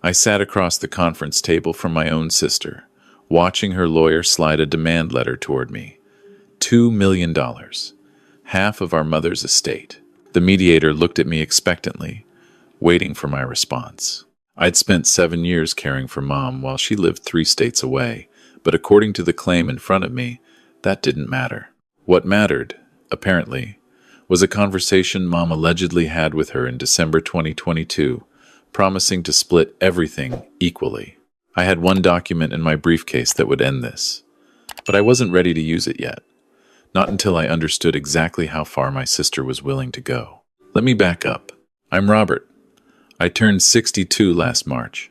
I sat across the conference table from my own sister, watching her lawyer slide a demand letter toward me. $2 million, half of our mother's estate. The mediator looked at me expectantly, waiting for my response. I'd spent 7 years caring for Mom while she lived 3 states away, but according to the claim in front of me, that didn't matter. What mattered, apparently, was a conversation Mom allegedly had with her in December 2022, promising to split everything equally. I had one document in my briefcase that would end this, but I wasn't ready to use it yet. Not until I understood exactly how far my sister was willing to go. Let me back up. I'm Robert. I turned 62 last March.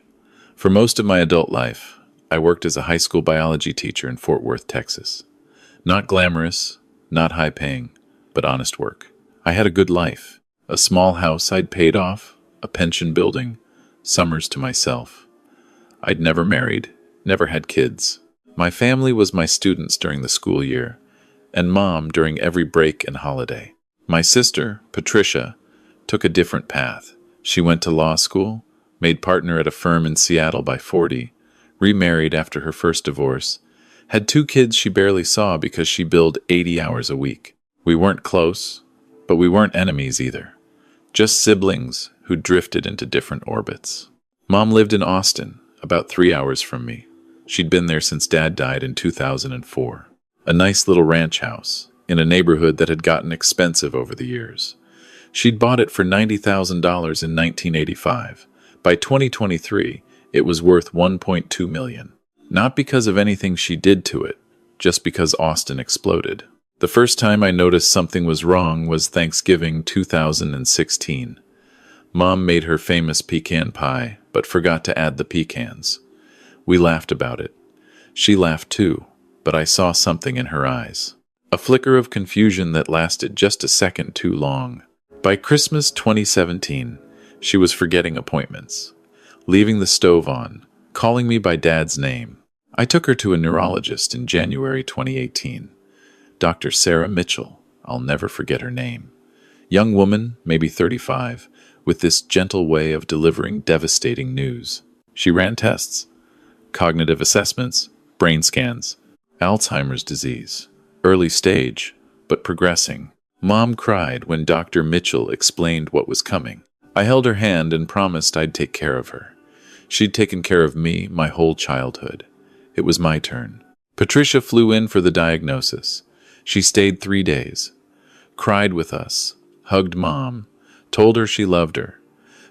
For most of my adult life, I worked as a high school biology teacher in Fort Worth, Texas. Not glamorous, not high-paying, but honest work. I had a good life. A small house I'd paid off, a pension building, summers to myself. I'd never married, never had kids. My family was my students during the school year, and Mom during every break and holiday. My sister, Patricia, took a different path. She went to law school, made partner at a firm in Seattle by 40, remarried after her first divorce, had 2 kids she barely saw because she billed 80 hours a week. We weren't close, but we weren't enemies either. Just siblings who drifted into different orbits. Mom lived in Austin, about 3 hours from me. She'd been there since Dad died in 2004. A nice little ranch house, in a neighborhood that had gotten expensive over the years. She'd bought it for $90,000 in 1985. By 2023, it was worth $1.2 million. Not because of anything she did to it, just because Austin exploded. The first time I noticed something was wrong was Thanksgiving 2016. Mom made her famous pecan pie, but forgot to add the pecans. We laughed about it. She laughed too, but I saw something in her eyes. A flicker of confusion that lasted just a second too long. By Christmas 2017, she was forgetting appointments, leaving the stove on, calling me by Dad's name. I took her to a neurologist in January 2018. Dr. Sarah Mitchell, I'll never forget her name. Young woman, maybe 35, with this gentle way of delivering devastating news. She ran tests, cognitive assessments, brain scans, Alzheimer's disease, early stage, but progressing. Mom cried when Dr. Mitchell explained what was coming. I held her hand and promised I'd take care of her. She'd taken care of me my whole childhood. It was my turn. Patricia flew in for the diagnosis. She stayed 3 days, cried with us, hugged Mom, told her she loved her.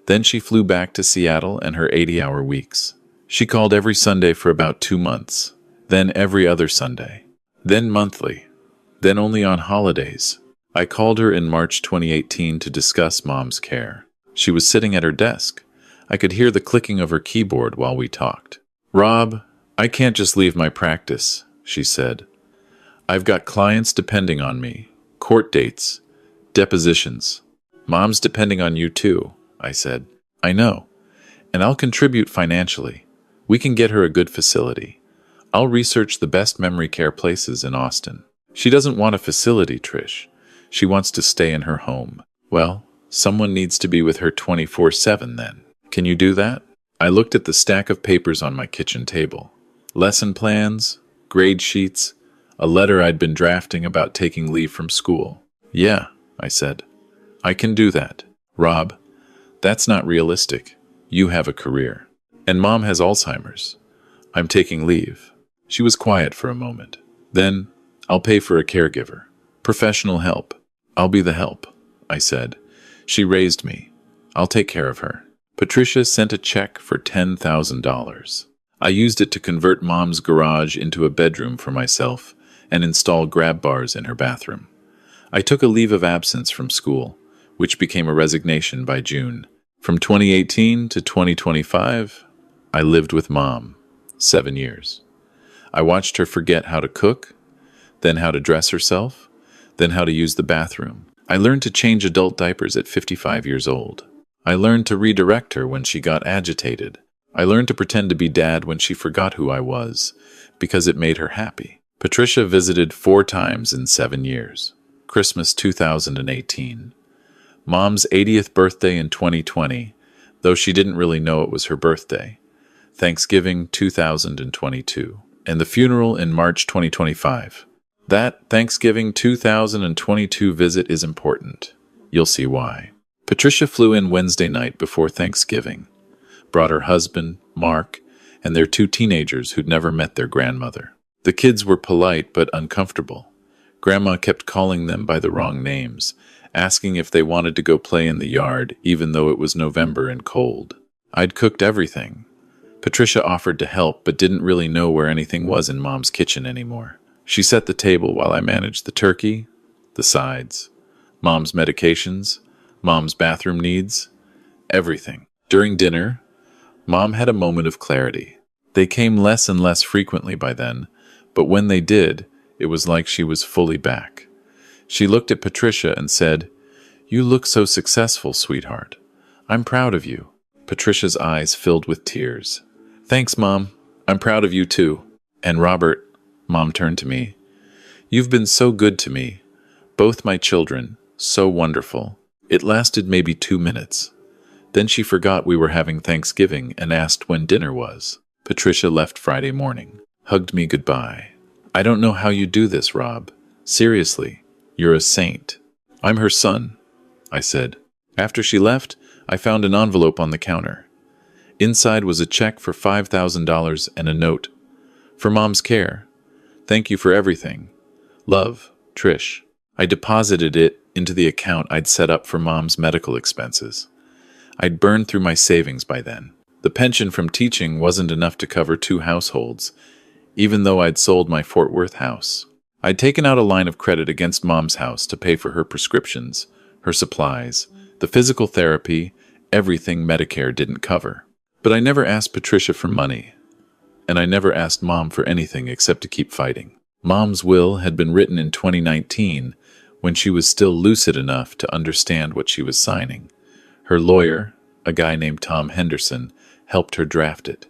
Then she flew back to Seattle and her 80-hour weeks. She called every Sunday for about 2 months, then every other Sunday, then monthly, then only on holidays. I called her in March 2018 to discuss Mom's care. She was sitting at her desk. I could hear the clicking of her keyboard while we talked. "Rob, I can't just leave my practice," she said. "I've got clients depending on me, court dates, depositions. Mom's depending on you too," I said. "I know, and I'll contribute financially. We can get her a good facility. I'll research the best memory care places in Austin." "She doesn't want a facility, Trish. She wants to stay in her home." "Well, someone needs to be with her 24/7 then. Can you do that?" I looked at the stack of papers on my kitchen table. Lesson plans, grade sheets, a letter I'd been drafting about taking leave from school. "Yeah," I said. "I can do that." "Rob, that's not realistic. You have a career. And Mom has Alzheimer's. I'm taking leave." She was quiet for a moment. "Then, I'll pay for a caregiver. Professional help. I'll be the help," I said. She raised me. "I'll take care of her." Patricia sent a check for $10,000. I used it to convert Mom's garage into a bedroom for myself and install grab bars in her bathroom. I took a leave of absence from school, which became a resignation by June. From 2018 to 2025, I lived with Mom, 7 years. I watched her forget how to cook, then how to dress herself, then how to use the bathroom. I learned to change adult diapers at 55 years old. I learned to redirect her when she got agitated. I learned to pretend to be Dad when she forgot who I was, because it made her happy. Patricia visited 4 times in 7 years. Christmas 2018, Mom's 80th birthday in 2020, though she didn't really know it was her birthday. Thanksgiving 2022, and the funeral in March 2025. That Thanksgiving 2022 visit is important. You'll see why. Patricia flew in Wednesday night before Thanksgiving, brought her husband, Mark, and their two teenagers who'd never met their grandmother. The kids were polite but uncomfortable. Grandma kept calling them by the wrong names, asking if they wanted to go play in the yard even though it was November and cold. I'd cooked everything. Patricia offered to help but didn't really know where anything was in Mom's kitchen anymore. She set the table while I managed the turkey, the sides, Mom's medications, Mom's bathroom needs, everything. During dinner, Mom had a moment of clarity. They came less and less frequently by then, but when they did, it was like she was fully back. She looked at Patricia and said, "You look so successful, sweetheart. I'm proud of you." Patricia's eyes filled with tears. "Thanks, Mom. I'm proud of you too. And Robert," Mom turned to me, "you've been so good to me. Both my children, so wonderful." It lasted maybe 2 minutes. Then she forgot we were having Thanksgiving and asked when dinner was. Patricia left Friday morning, hugged me goodbye. "I don't know how you do this, Rob. Seriously, you're a saint." "I'm her son," I said. After she left, I found an envelope on the counter. Inside was a check for $5,000 and a note. "For Mom's care. Thank you for everything. Love, Trish." I deposited it into the account I'd set up for Mom's medical expenses. I'd burned through my savings by then. The pension from teaching wasn't enough to cover 2 households, even though I'd sold my Fort Worth house. I'd taken out a line of credit against Mom's house to pay for her prescriptions, her supplies, the physical therapy, everything Medicare didn't cover. But I never asked Patricia for money, and I never asked Mom for anything except to keep fighting. Mom's will had been written in 2019, when she was still lucid enough to understand what she was signing. Her lawyer, a guy named Tom Henderson, helped her draft it.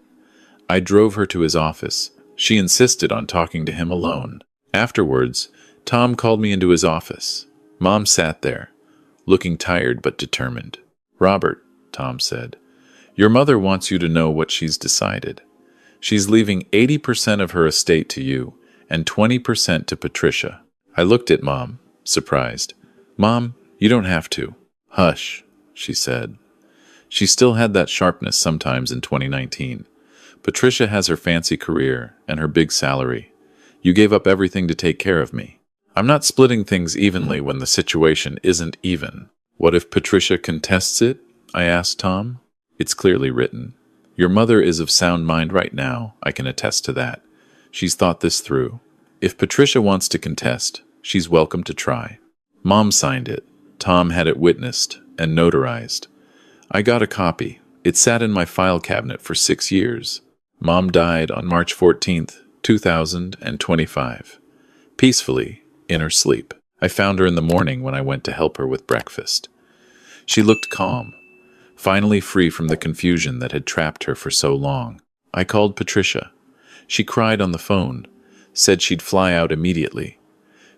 I drove her to his office. She insisted on talking to him alone. Afterwards, Tom called me into his office. Mom sat there, looking tired but determined. "Robert," Tom said, "your mother wants you to know what she's decided. She's leaving 80% of her estate to you and 20% to Patricia." I looked at Mom, surprised. "Mom, you don't have to." "Hush," she said. She still had that sharpness sometimes in 2019. "Patricia has her fancy career and her big salary. You gave up everything to take care of me. I'm not splitting things evenly when the situation isn't even." "What if Patricia contests it?" I asked Tom. "It's clearly written. Your mother is of sound mind right now, I can attest to that. She's thought this through. If Patricia wants to contest, she's welcome to try." Mom signed it. Tom had it witnessed and notarized. I got a copy. It sat in my file cabinet for 6 years. Mom died on March 14th, 2025. Peacefully, in her sleep. I found her in the morning when I went to help her with breakfast. She looked calm, finally free from the confusion that had trapped her for so long. I called Patricia. She cried on the phone, said she'd fly out immediately.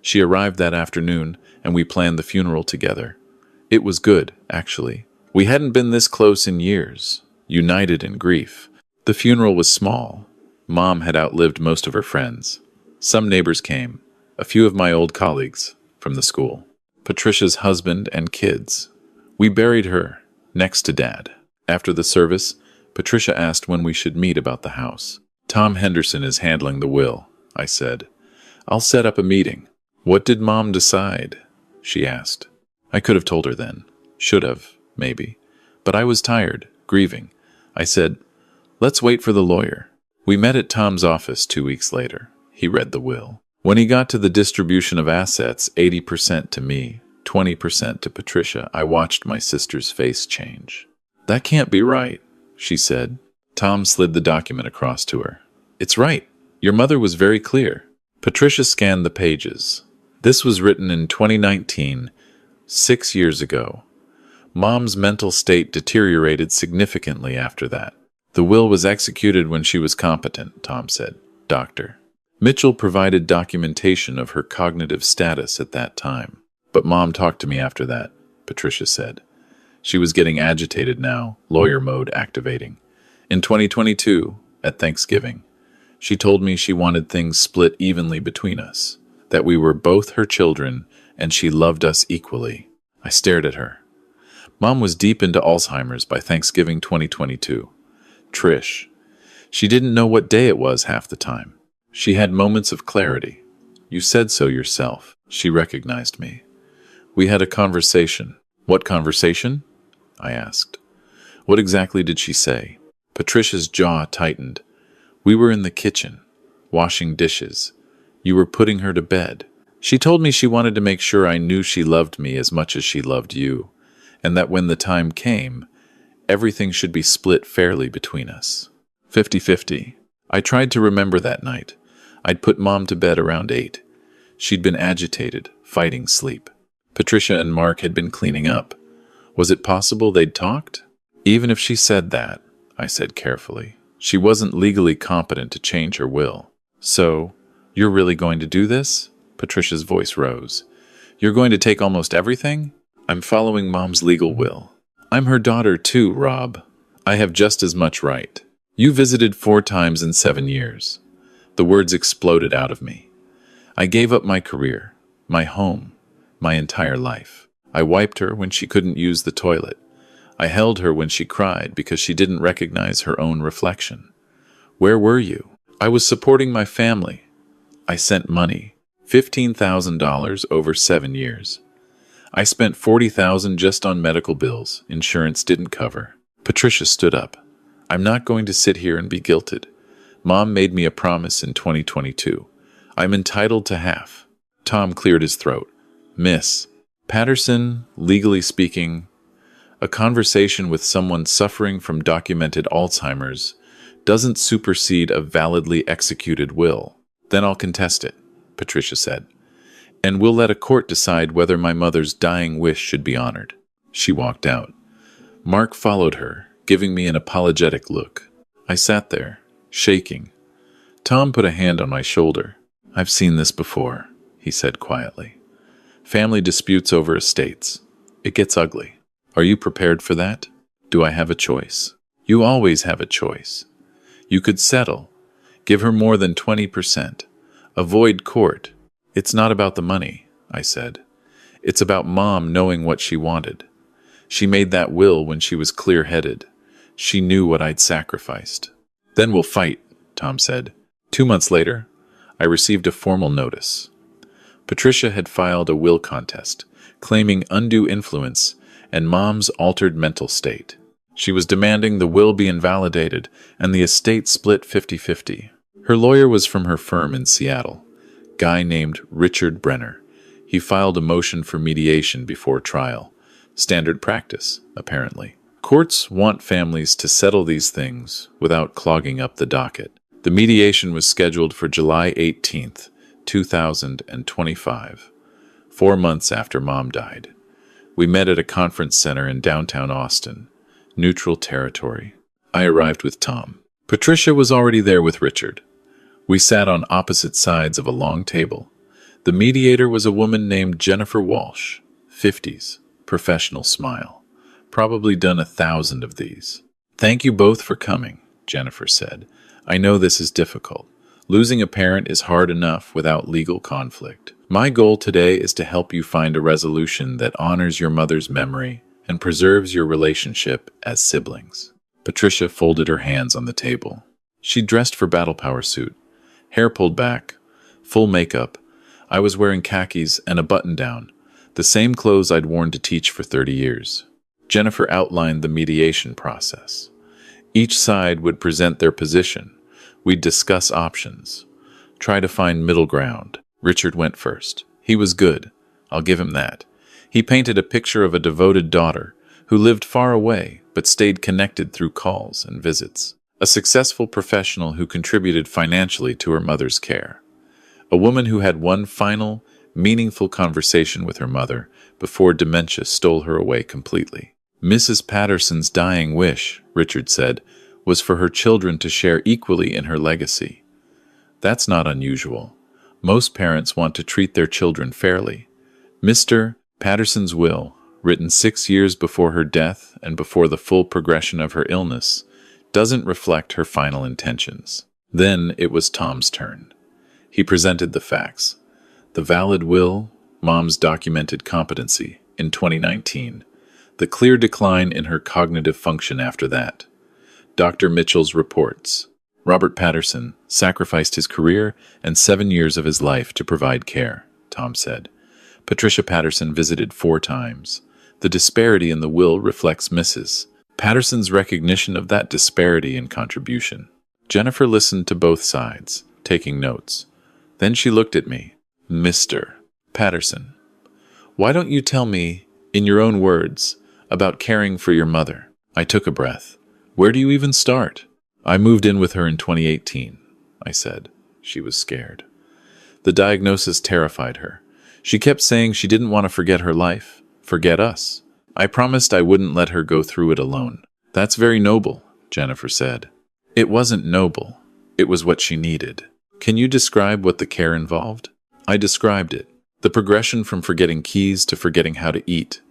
She arrived that afternoon, and we planned the funeral together. It was good, actually. We hadn't been this close in years, united in grief. The funeral was small. Mom had outlived most of her friends. Some neighbors came, a few of my old colleagues from the school, Patricia's husband and kids. We buried her next to Dad. After the service, Patricia asked when we should meet about the house. "Tom Henderson is handling the will," I said. "I'll set up a meeting." "What did Mom decide?" she asked. I could have told her then. Should have, maybe. But I was tired, grieving. I said, "Let's wait for the lawyer." We met at Tom's office 2 weeks later. He read the will. When he got to the distribution of assets, 80% to me, 20% to Patricia, I watched my sister's face change. "That can't be right," she said. Tom slid the document across to her. "It's right. Your mother was very clear." Patricia scanned the pages. This was written in 2019, 6 years ago. Mom's mental state deteriorated significantly after that. "The will was executed when she was competent," Tom said. "Doctor Mitchell provided documentation of her cognitive status at that time. But Mom talked to me after that," Patricia said. She was getting agitated now, lawyer mode activating. In 2022, at Thanksgiving, she told me she wanted things split evenly between us, that we were both her children and she loved us equally. I stared at her. Mom was deep into Alzheimer's by Thanksgiving 2022. Trish. She didn't know what day it was half the time. She had moments of clarity. You said so yourself. She recognized me. We had a conversation. What conversation? I asked. What exactly did she say? Patricia's jaw tightened. We were in the kitchen, washing dishes. You were putting her to bed. She told me she wanted to make sure I knew she loved me as much as she loved you, and that when the time came, everything should be split fairly between us. 50-50. I tried to remember that night. I'd put Mom to bed around 8. She'd been agitated, fighting sleep. Patricia and Mark had been cleaning up. Was it possible they'd talked? Even if she said that, I said carefully, she wasn't legally competent to change her will. So, you're really going to do this? Patricia's voice rose. You're going to take almost everything? I'm following Mom's legal will. I'm her daughter too, Rob. I have just as much right. You visited 4 times in 7 years. The words exploded out of me. I gave up my career, my home, my entire life. I wiped her when she couldn't use the toilet. I held her when she cried because she didn't recognize her own reflection. Where were you? I was supporting my family. I sent money, $15,000 over 7 years. I spent $40,000 just on medical bills insurance didn't cover. Patricia stood up. I'm not going to sit here and be guilted. Mom made me a promise in 2022. I'm entitled to half. Tom cleared his throat. Miss Patterson, legally speaking, a conversation with someone suffering from documented Alzheimer's doesn't supersede a validly executed will. Then I'll contest it, Patricia said, and we'll let a court decide whether my mother's dying wish should be honored. She walked out. Mark followed her, giving me an apologetic look. I sat there, shaking. Tom put a hand on my shoulder. I've seen this before, he said quietly. Family disputes over estates. It gets ugly. Are you prepared for that? Do I have a choice? You always have a choice. You could settle. Give her more than 20%. Avoid court. It's not about the money, I said. It's about Mom knowing what she wanted. She made that will when she was clear-headed. She knew what I'd sacrificed. Then we'll fight, Tom said. 2 months later, I received a formal notice. Patricia had filed a will contest, claiming undue influence and Mom's altered mental state. She was demanding the will be invalidated and the estate split 50-50. Her lawyer was from her firm in Seattle, a guy named Richard Brenner. He filed a motion for mediation before trial. Standard practice, apparently. Courts want families to settle these things without clogging up the docket. The mediation was scheduled for July 18th, 2025, 4 months after Mom died. We met at a conference center in downtown Austin, neutral territory. I arrived with Tom. Patricia was already there with Richard. We sat on opposite sides of a long table. The mediator was a woman named Jennifer Walsh, 50s, professional smile. Probably done 1,000 of these. Thank you both for coming, Jennifer said. I know this is difficult. Losing a parent is hard enough without legal conflict. My goal today is to help you find a resolution that honors your mother's memory and preserves your relationship as siblings. Patricia folded her hands on the table. She dressed for battle power suit, hair pulled back, full makeup. I was wearing khakis and a button-down, the same clothes I'd worn to teach for 30 years. Jennifer outlined the mediation process. Each side would present their position. We'd discuss options, try to find middle ground. Richard went first. He was good. I'll give him that. He painted a picture of a devoted daughter who lived far away but stayed connected through calls and visits. A successful professional who contributed financially to her mother's care. A woman who had one final, meaningful conversation with her mother before dementia stole her away completely. Mrs. Patterson's dying wish, Richard said, was for her children to share equally in her legacy. That's not unusual. Most parents want to treat their children fairly. Mr. Patterson's will, written 6 years before her death and before the full progression of her illness, doesn't reflect her final intentions. Then it was Tom's turn. He presented the facts. The valid will, Mom's documented competency in 2019, the clear decline in her cognitive function after that. Dr. Mitchell's reports. Robert Patterson sacrificed his career and 7 years of his life to provide care, Tom said. Patricia Patterson visited 4 times. The disparity in the will reflects Mrs. Patterson's recognition of that disparity in contribution. Jennifer listened to both sides, taking notes. Then she looked at me. Mr. Patterson, why don't you tell me, in your own words, about caring for your mother? I took a breath. Where do you even start? I moved in with her in 2018, I said. She was scared. The diagnosis terrified her. She kept saying she didn't want to forget her life, forget us. I promised I wouldn't let her go through it alone. That's very noble, Jennifer said. It wasn't noble. It was what she needed. Can you describe what the care involved? I described it. The progression from forgetting keys to forgetting how to eat.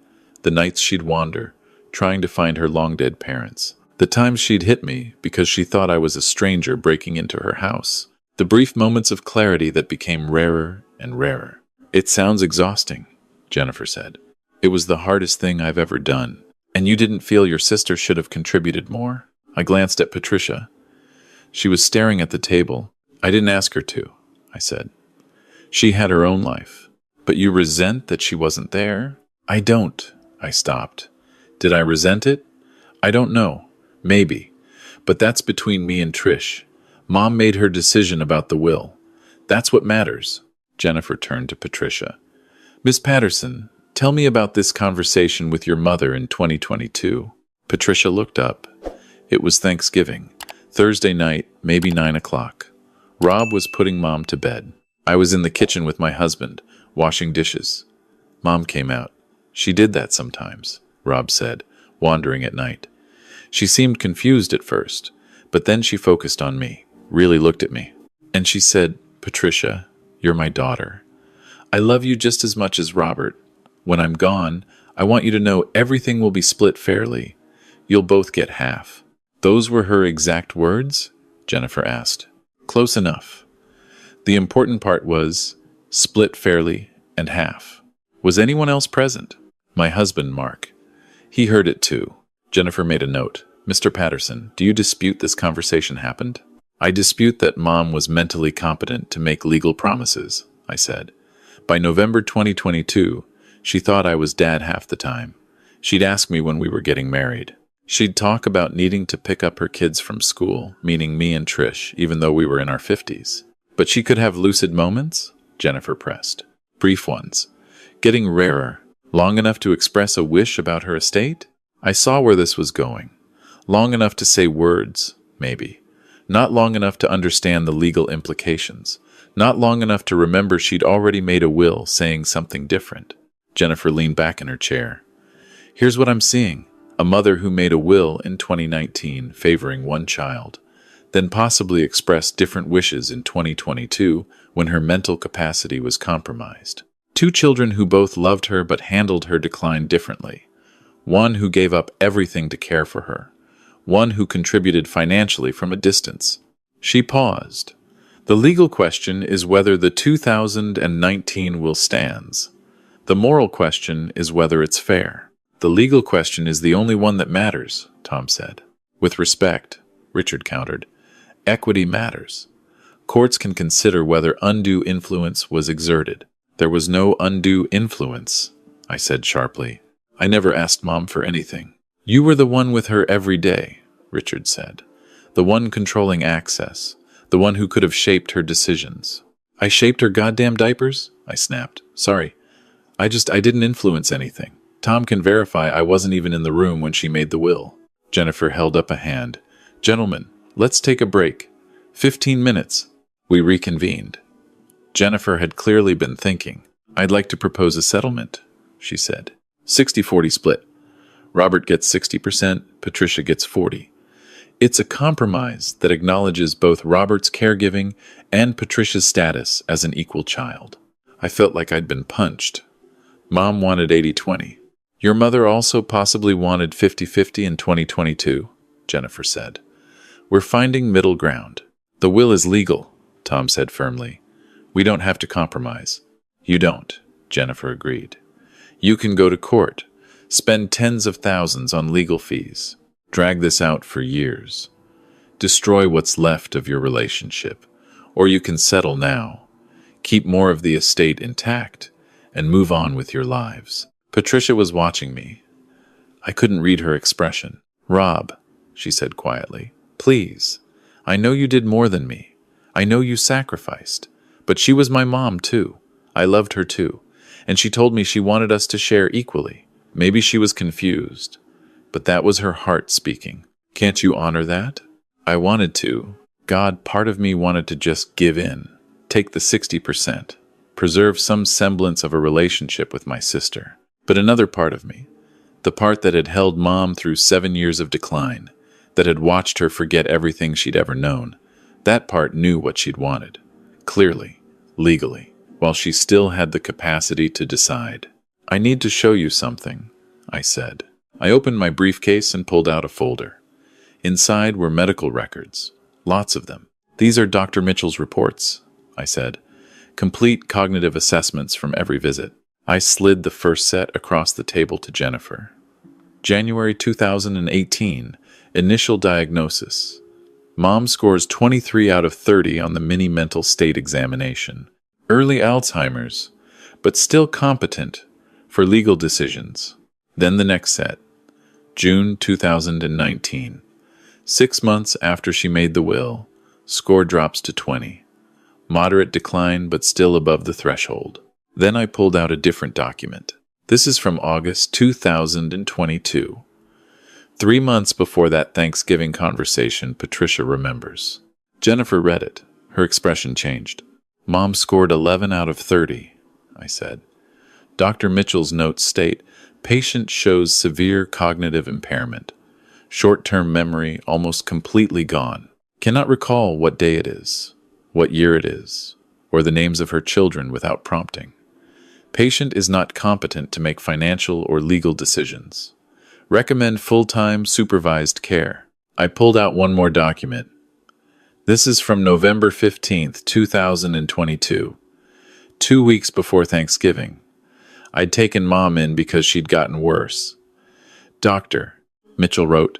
The nights she'd wander, trying to find her long-dead parents. The times she'd hit me because she thought I was a stranger breaking into her house. The brief moments of clarity that became rarer and rarer. It sounds exhausting, Jennifer said. It was the hardest thing I've ever done. And you didn't feel your sister should have contributed more? I glanced at Patricia. She was staring at the table. I didn't ask her to, I said. She had her own life. But you resent that she wasn't there? I don't, I stopped. Did I resent it? I don't know. Maybe. But that's between me and Trish. Mom made her decision about the will. That's what matters. Jennifer turned to Patricia. Miss Patterson, tell me about this conversation with your mother in 2022. Patricia looked up. It was Thanksgiving. Thursday night, maybe 9 o'clock. Rob was putting Mom to bed. I was in the kitchen with my husband, washing dishes. Mom came out. She did that sometimes, Rob said, wandering at night. She seemed confused at first, but then she focused on me, really looked at me. And she said, Patricia, you're my daughter. I love you just as much as Robert. When I'm gone, I want you to know everything will be split fairly. You'll both get half. Those were her exact words? Jennifer asked. Close enough. The important part was split fairly and half. Was anyone else present? My husband, Mark. He heard it too. Jennifer made a note. Mr. Patterson, do you dispute this conversation happened? I dispute that Mom was mentally competent to make legal promises, I said. By November 2022, she thought I was dad half the time. She'd ask me when we were getting married. She'd talk about needing to pick up her kids from school, meaning me and Trish, even though we were in our 50s. But she could have lucid moments? Jennifer pressed. Brief ones. Getting rarer. Long enough to express a wish about her estate? I saw where this was going. Long enough to say words, maybe. Not long enough to understand the legal implications. Not long enough to remember she'd already made a will saying something different. Jennifer leaned back in her chair. Here's what I'm seeing. A mother who made a will in 2019 favoring one child, then possibly expressed different wishes in 2022 when her mental capacity was compromised. 2 children who both loved her but handled her decline differently. One who gave up everything to care for her. One who contributed financially from a distance. She paused. The legal question is whether the 2019 will stands. The moral question is whether it's fair. The legal question is the only one that matters, Tom said. With respect, Richard countered. Equity matters. Courts can consider whether undue influence was exerted. There was no undue influence, I said sharply. I never asked Mom for anything. You were the one with her every day, Richard said. The one controlling access. The one who could have shaped her decisions. I shaped her goddamn diapers? I snapped. Sorry. I didn't influence anything. Tom can verify I wasn't even in the room when she made the will. Jennifer held up a hand. Gentlemen, let's take a break. 15 minutes. We reconvened. Jennifer had clearly been thinking. I'd like to propose a settlement, she said. 60-40 split. Robert gets 60%, Patricia gets 40%. It's a compromise that acknowledges both Robert's caregiving and Patricia's status as an equal child. I felt like I'd been punched. Mom wanted 80-20. Your mother also possibly wanted 50-50 in 2022, Jennifer said. We're finding middle ground. The will is legal, Tom said firmly. We don't have to compromise. You don't, Jennifer agreed. You can go to court, spend tens of thousands on legal fees, drag this out for years, destroy what's left of your relationship, or you can settle now, keep more of the estate intact, and move on with your lives. Patricia was watching me. I couldn't read her expression. Rob, she said quietly, please. I know you did more than me. I know you sacrificed. But she was my mom, too. I loved her, too. And she told me she wanted us to share equally. Maybe she was confused. But that was her heart speaking. Can't you honor that? I wanted to. God, part of me wanted to just give in. Take the 60%. Preserve some semblance of a relationship with my sister. But another part of me, the part that had held Mom through 7 years of decline, that had watched her forget everything she'd ever known, that part knew what she'd wanted. Clearly, legally, while she still had the capacity to decide. I need to show you something, I said. I opened my briefcase and pulled out a folder. Inside were medical records, lots of them. These are Dr. Mitchell's reports, I said. Complete cognitive assessments from every visit. I slid the first set across the table to Jennifer. January 2018, initial diagnosis. Mom scores 23 out of 30 on the mini mental state examination. Early Alzheimer's, but still competent for legal decisions. Then the next set. June 2019. 6 months after she made the will, score drops to 20. Moderate decline, but still above the threshold. Then I pulled out a different document. This is from August 2022. 3 months before that Thanksgiving conversation Patricia remembers. Jennifer read it. Her expression changed. Mom scored 11 out of 30, I said. Dr. Mitchell's notes state, patient shows severe cognitive impairment. Short-term memory almost completely gone. Cannot recall what day it is, what year it is, or the names of her children without prompting. Patient is not competent to make financial or legal decisions. Recommend full-time supervised care. I pulled out one more document. This is from November 15th, 2022, 2 weeks before Thanksgiving. I'd taken Mom in because she'd gotten worse. Doctor, Mitchell wrote,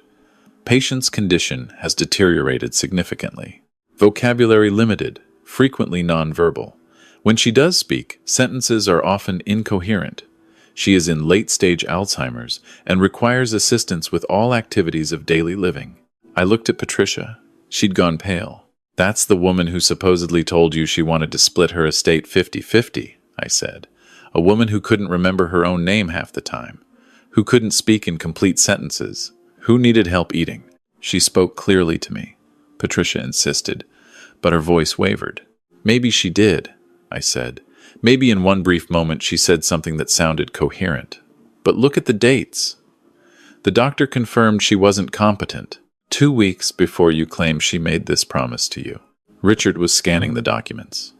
patient's condition has deteriorated significantly. Vocabulary limited, frequently nonverbal. When she does speak, sentences are often incoherent. She is in late-stage Alzheimer's and requires assistance with all activities of daily living. I looked at Patricia. She'd gone pale. That's the woman who supposedly told you she wanted to split her estate 50-50, I said. A woman who couldn't remember her own name half the time, who couldn't speak in complete sentences, who needed help eating. She spoke clearly to me, Patricia insisted, but her voice wavered. Maybe she did, I said. Maybe in one brief moment she said something that sounded coherent. But look at the dates. The doctor confirmed she wasn't competent 2 weeks before you claimed she made this promise to you. Richard was scanning the documents.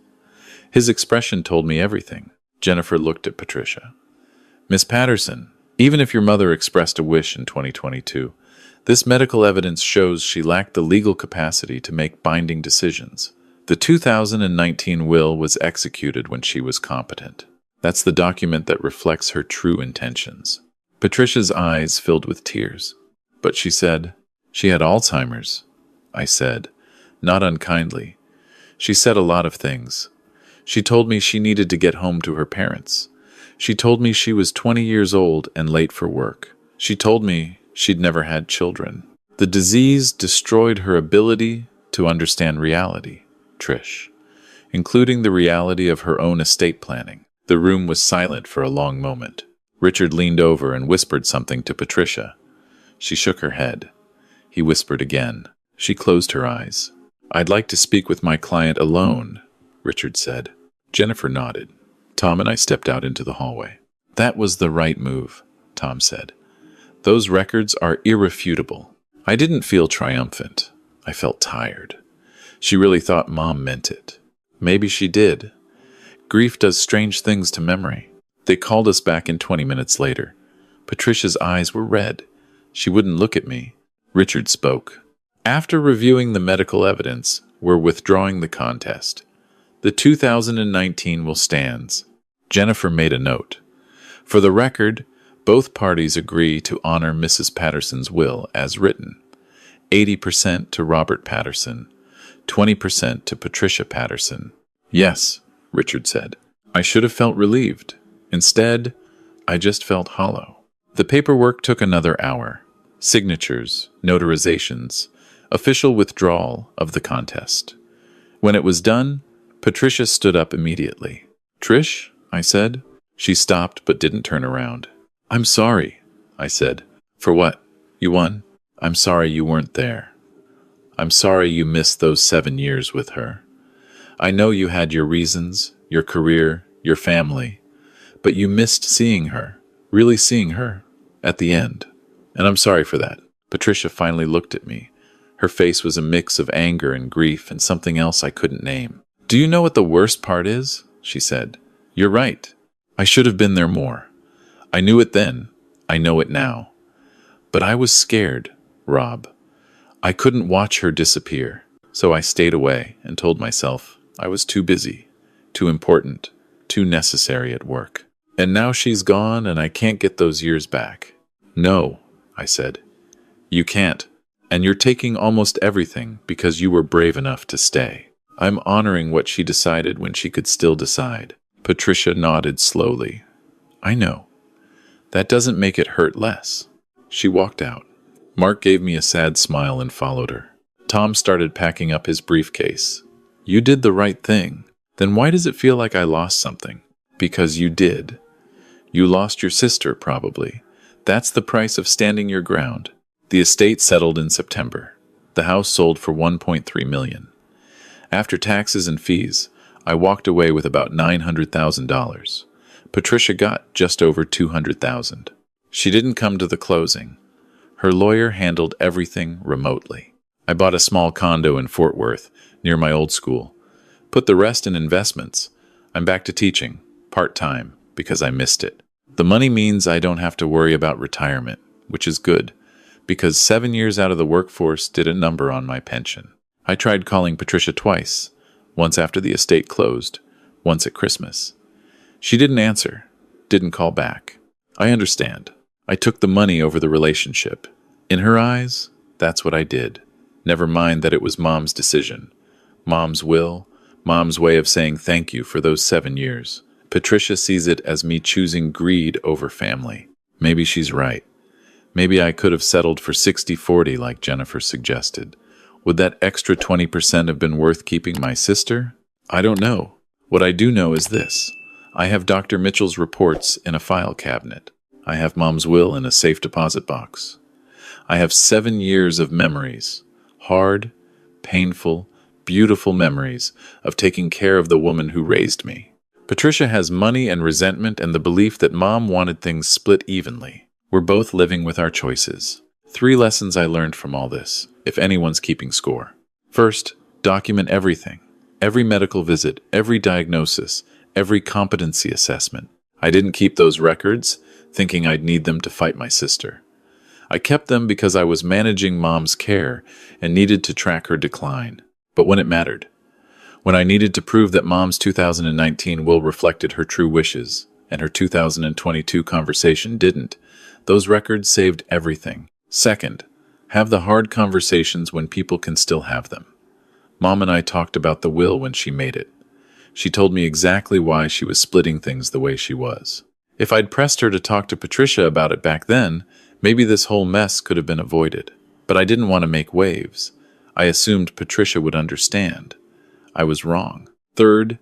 His expression told me everything. Jennifer looked at Patricia. Miss Patterson, even if your mother expressed a wish in 2022, this medical evidence shows she lacked the legal capacity to make binding decisions. The 2019 will was executed when she was competent. That's the document that reflects her true intentions. Patricia's eyes filled with tears. But she said, she had Alzheimer's. I said, not unkindly. She said a lot of things. She told me she needed to get home to her parents. She told me she was 20 years old and late for work. She told me she'd never had children. The disease destroyed her ability to understand reality. Trish, including the reality of her own estate planning. The room was silent for a long moment. Richard leaned over and whispered something to Patricia. She shook her head. He whispered again. She closed her eyes. I'd like to speak with my client alone, Richard said. Jennifer nodded. Tom and I stepped out into the hallway. That was the right move, Tom said. Those records are irrefutable. I didn't feel triumphant. I felt tired. She really thought Mom meant it. Maybe she did. Grief does strange things to memory. They called us back in 20 minutes later. Patricia's eyes were red. She wouldn't look at me. Richard spoke. After reviewing the medical evidence, we're withdrawing the contest. The 2019 will stand. Jennifer made a note. For the record, both parties agree to honor Mrs. Patterson's will as written. 80% to Robert Patterson, 20% to Patricia Patterson. Yes, Richard said. I should have felt relieved. Instead, I just felt hollow. The paperwork took another hour. Signatures, notarizations, official withdrawal of the contest. When it was done, Patricia stood up immediately. Trish, I said. She stopped but didn't turn around. I'm sorry, I said. For what? You won? I'm sorry you weren't there. I'm sorry you missed those 7 years with her. I know you had your reasons, your career, your family, but you missed seeing her, really seeing her, at the end. And I'm sorry for that. Patricia finally looked at me. Her face was a mix of anger and grief and something else I couldn't name. Do you know what the worst part is? She said. You're right. I should have been there more. I knew it then. I know it now. But I was scared, Rob. I couldn't watch her disappear, so I stayed away and told myself I was too busy, too important, too necessary at work. And now she's gone and I can't get those years back. No, I said. You can't. And you're taking almost everything because you were brave enough to stay. I'm honoring what she decided when she could still decide. Patricia nodded slowly. I know. That doesn't make it hurt less. She walked out. Mark gave me a sad smile and followed her. Tom started packing up his briefcase. You did the right thing. Then why does it feel like I lost something? Because you did. You lost your sister, probably. That's the price of standing your ground. The estate settled in September. The house sold for $1.3 million. After taxes and fees, I walked away with about $900,000. Patricia got just over $200,000. She didn't come to the closing. Her lawyer handled everything remotely. I bought a small condo in Fort Worth, near my old school. Put the rest in investments. I'm back to teaching, part-time, because I missed it. The money means I don't have to worry about retirement, which is good, because 7 years out of the workforce did a number on my pension. I tried calling Patricia twice, once after the estate closed, once at Christmas. She didn't answer, didn't call back. I understand. I took the money over the relationship. In her eyes, that's what I did. Never mind that it was Mom's decision. Mom's will, Mom's way of saying thank you for those 7 years. Patricia sees it as me choosing greed over family. Maybe she's right. Maybe I could have settled for 60-40 like Jennifer suggested. Would that extra 20% have been worth keeping my sister? I don't know. What I do know is this. I have Dr. Mitchell's reports in a file cabinet. I have Mom's will in a safe deposit box. I have 7 years of memories. Hard, painful, beautiful memories of taking care of the woman who raised me. Patricia has money and resentment and the belief that Mom wanted things split evenly. We're both living with our choices. 3 lessons I learned from all this, if anyone's keeping score. First, document everything. Every medical visit, every diagnosis, every competency assessment. I didn't keep those records, thinking I'd need them to fight my sister. I kept them because I was managing Mom's care and needed to track her decline. But when it mattered, when I needed to prove that Mom's 2019 will reflected her true wishes, and her 2022 conversation didn't, those records saved everything. Second, have the hard conversations when people can still have them. Mom and I talked about the will when she made it. She told me exactly why she was splitting things the way she was. If I'd pressed her to talk to Patricia about it back then, maybe this whole mess could have been avoided. But I didn't want to make waves. I assumed Patricia would understand. I was wrong. Third,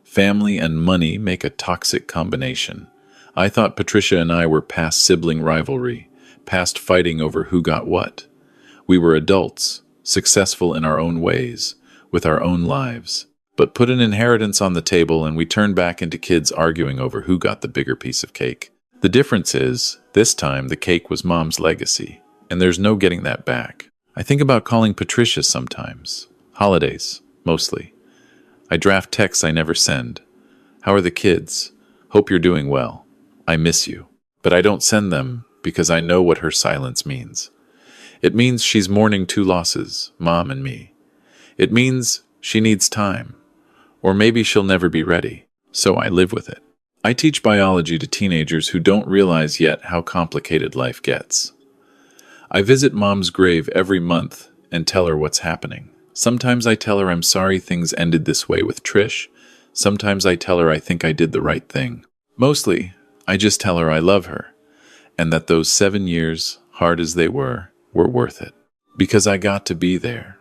family and money make a toxic combination. I thought Patricia and I were past sibling rivalry, past fighting over who got what. We were adults, successful in our own ways, with our own lives. But put an inheritance on the table and we turned back into kids arguing over who got the bigger piece of cake. The difference is, this time the cake was Mom's legacy, and there's no getting that back. I think about calling Patricia sometimes. Holidays, mostly. I draft texts I never send. How are the kids? Hope you're doing well. I miss you. But I don't send them because I know what her silence means. It means she's mourning two losses, Mom and me. It means she needs time. Or maybe she'll never be ready. So I live with it. I teach biology to teenagers who don't realize yet how complicated life gets. I visit Mom's grave every month and tell her what's happening. Sometimes I tell her I'm sorry things ended this way with Trish. Sometimes I tell her I think I did the right thing. Mostly, I just tell her I love her, and that those 7 years, hard as they were worth it. Because I got to be there.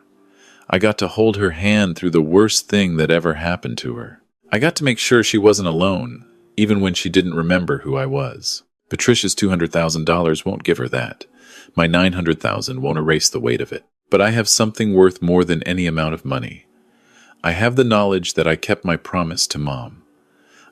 I got to hold her hand through the worst thing that ever happened to her. I got to make sure she wasn't alone, even when she didn't remember who I was. Patricia's $200,000 won't give her that. My $900,000 won't erase the weight of it. But I have something worth more than any amount of money. I have the knowledge that I kept my promise to Mom.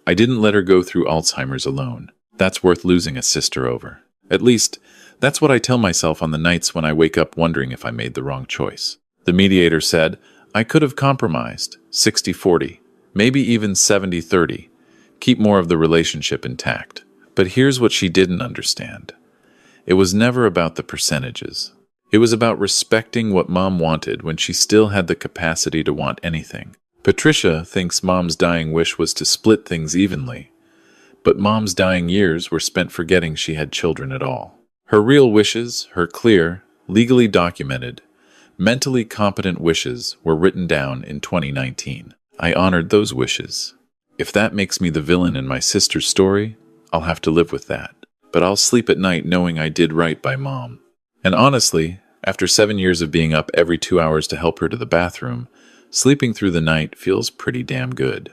I didn't let her go through Alzheimer's alone. That's worth losing a sister over. At least, that's what I tell myself on the nights when I wake up wondering if I made the wrong choice. The mediator said, I could have compromised, 60-40, maybe even 70-30, keep more of the relationship intact. But here's what she didn't understand. It was never about the percentages. It was about respecting what Mom wanted when she still had the capacity to want anything. Patricia thinks Mom's dying wish was to split things evenly, but Mom's dying years were spent forgetting she had children at all. Her real wishes, her clear, legally documented, mentally competent wishes were written down in 2019. I honored those wishes. If that makes me the villain in my sister's story, I'll have to live with that. But I'll sleep at night knowing I did right by Mom. And honestly, after 7 years of being up every 2 hours to help her to the bathroom, sleeping through the night feels pretty damn good.